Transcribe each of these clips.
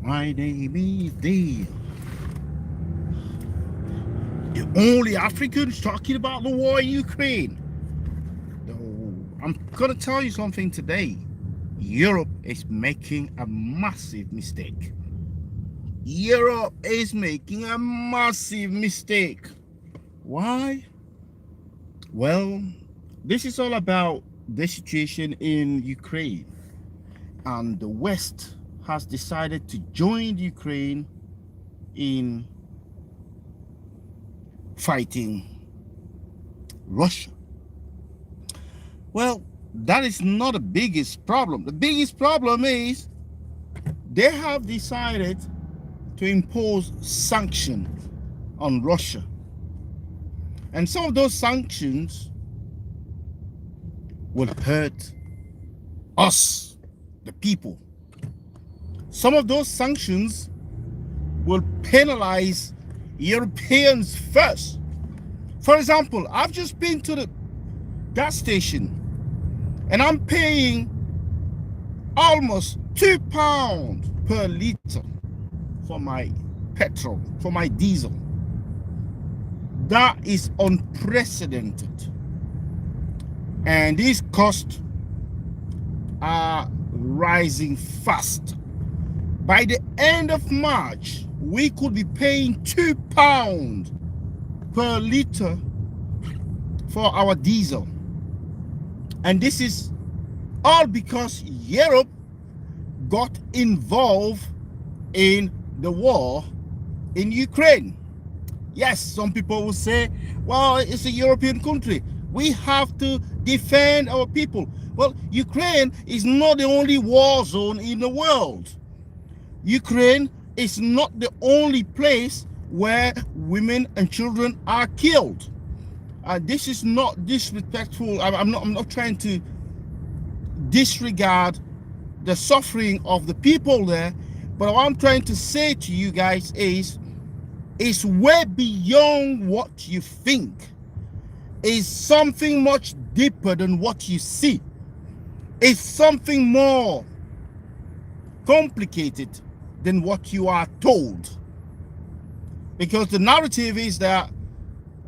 My name is Dale, the only Africans talking about the war in Ukraine. I'm gonna tell you something today. Europe is making a massive mistake. Europe is making a massive mistake. Why? Well, this is all about the situation in Ukraine, and the West has decided to join Ukraine in fighting Russia. Well, that is not the biggest problem. The biggest problem is they have decided to impose sanctions on Russia. And some of those sanctions will hurt us, the people. Some of those sanctions will penalize Europeans first. For example, I've just been to the gas station and I'm paying almost £2 per litre for my petrol, for my diesel. That is unprecedented. And these costs are rising fast. By the end of March, we could be paying £2 per litre for our diesel. And this is all because Europe got involved in the war in Ukraine. Yes, some people will say, well, it's a European country. We have to defend our people. Well, Ukraine is not the only war zone in the world. Ukraine is not the only place where women and children are killed. This is not disrespectful. I'm not trying to disregard the suffering of the people there, but what I'm trying to say to you guys is way beyond what you think. It's something much deeper than what you see. It's something more complicated than what you are told. Because the narrative is that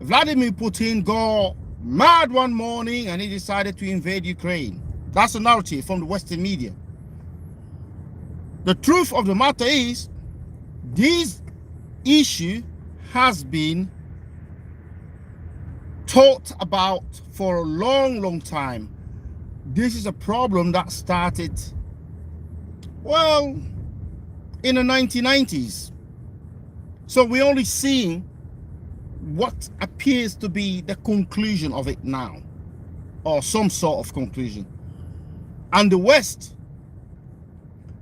Vladimir Putin got mad one morning and he decided to invade Ukraine. That's the narrative from the Western media. The truth of the matter is, this issue has been talked about for a long time. This is a problem that started, well, in the 1990s. So we're only seeing what appears to be the conclusion of it now, or some sort of conclusion. And the West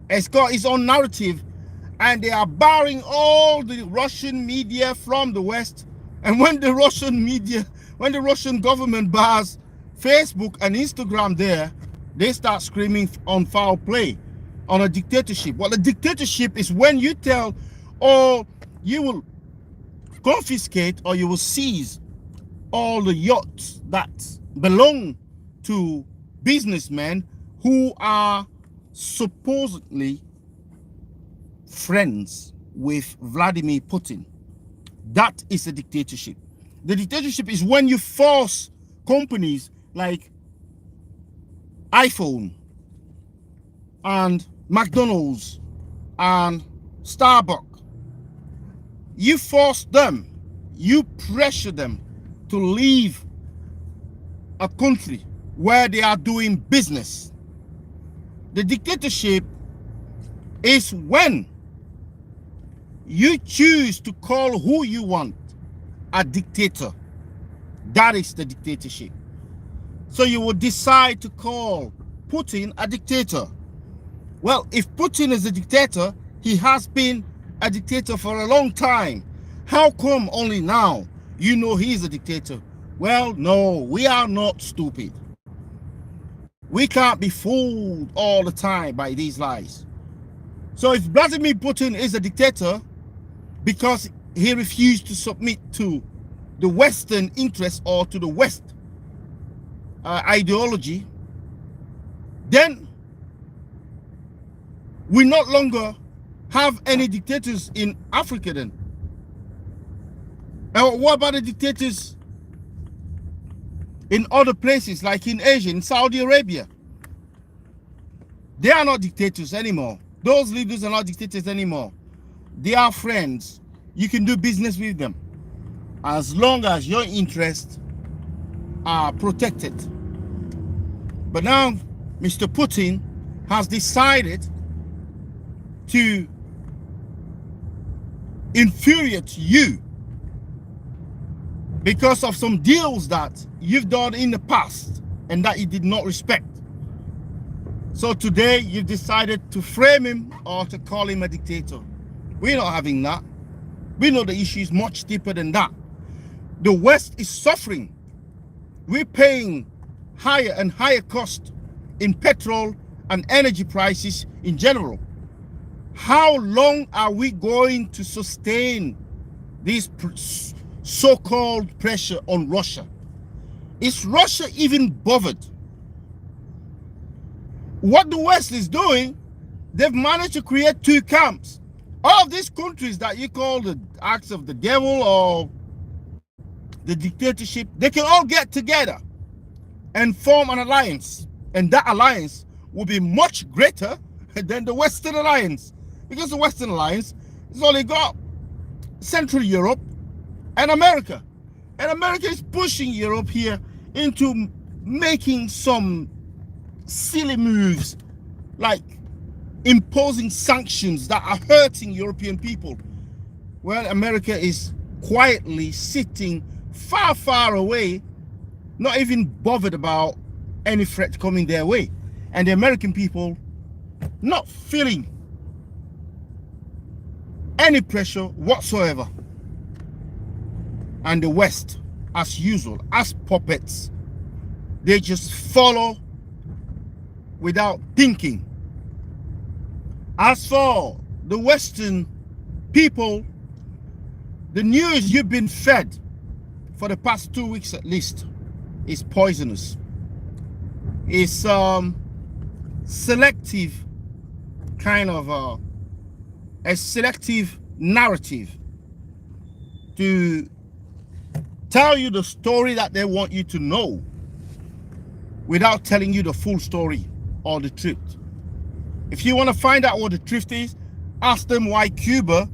has got its own narrative, and they are barring all the Russian media from the West. And when the Russian government bars Facebook and Instagram there, they start screaming on foul play, on a dictatorship. Well, a dictatorship is when you tell, or you will confiscate or you will seize all the yachts that belong to businessmen who are supposedly friends with Vladimir Putin. That is a dictatorship. The dictatorship is when you force companies like iPhone and McDonald's and Starbucks. You force them, you pressure them to leave a country where they are doing business. The dictatorship is when you choose to call who you want a dictator. That is the dictatorship. So you will decide to call Putin a dictator. Well, if Putin is a dictator, he has been a dictator for a long time. How come only now you know he's a dictator? Well, no, we are not stupid. We can't be fooled all the time by these lies. So if Vladimir Putin is a dictator because he refused to submit to the Western interest or to the West ideology, then we no longer have any dictators in Africa then? And what about the dictators in other places, like in Asia, in Saudi Arabia? They are not dictators anymore. Those leaders are not dictators anymore. They are friends. You can do business with them as long as your interests are protected. But now Mr. Putin has decided to infuriate you because of some deals that you've done in the past and that you did not respect. So today you've decided to frame him or to call him a dictator. We're not having that. We know the issue is much deeper than that. The West is suffering. We're paying higher and higher cost in petrol and energy prices in general. How long are we going to sustain this so-called pressure on Russia? Is Russia even bothered? What the West is doing, they've managed to create two camps. All of these countries that you call the acts of the devil or the dictatorship, they can all get together and form an alliance. And that alliance will be much greater than the Western Alliance. Because the Western Alliance has only got Central Europe and America. And America is pushing Europe here into making some silly moves, like imposing sanctions that are hurting European people. Well, America is quietly sitting far, far away, not even bothered about any threat coming their way. And the American people not feeling any pressure whatsoever. And the West, as usual, as puppets, they just follow without thinking. As for the Western people, the news you've been fed for the past 2 weeks at least is poisonous. It's selective kind of a selective narrative to tell you the story that they want you to know without telling you the full story or the truth. If you want to find out what the truth is, ask them why Cuba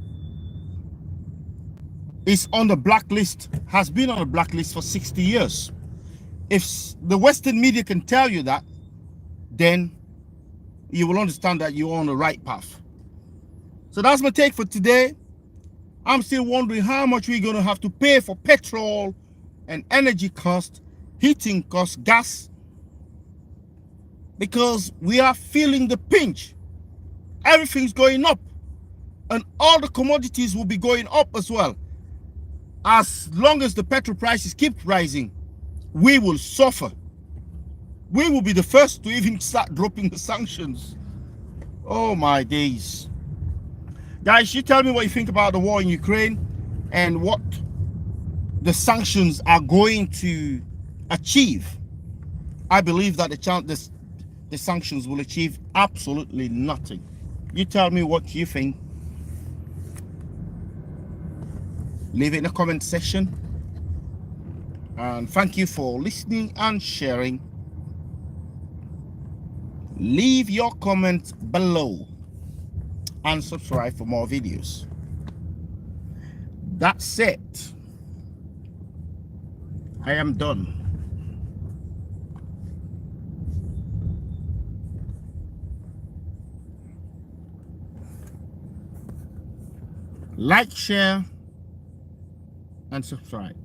is on the blacklist, has been on the blacklist for 60 years. If the Western media can tell you that, then you will understand that you're on the right path. So that's my take for today. I'm still wondering how much we're going to have to pay for petrol and energy cost, heating cost, gas, because we are feeling the pinch. Everything's going up, and all the commodities will be going up as well. As long as the petrol prices keep rising, we will suffer. We will be the first to even start dropping the sanctions. Oh my days. Guys, you tell me what you think about the war in Ukraine and what the sanctions are going to achieve. I believe that the sanctions will achieve absolutely nothing. You tell me what you think. Leave it in the comment section. And thank you for listening and sharing. Leave your comments below and subscribe for more videos. That's it. I am done. Like, share, and subscribe.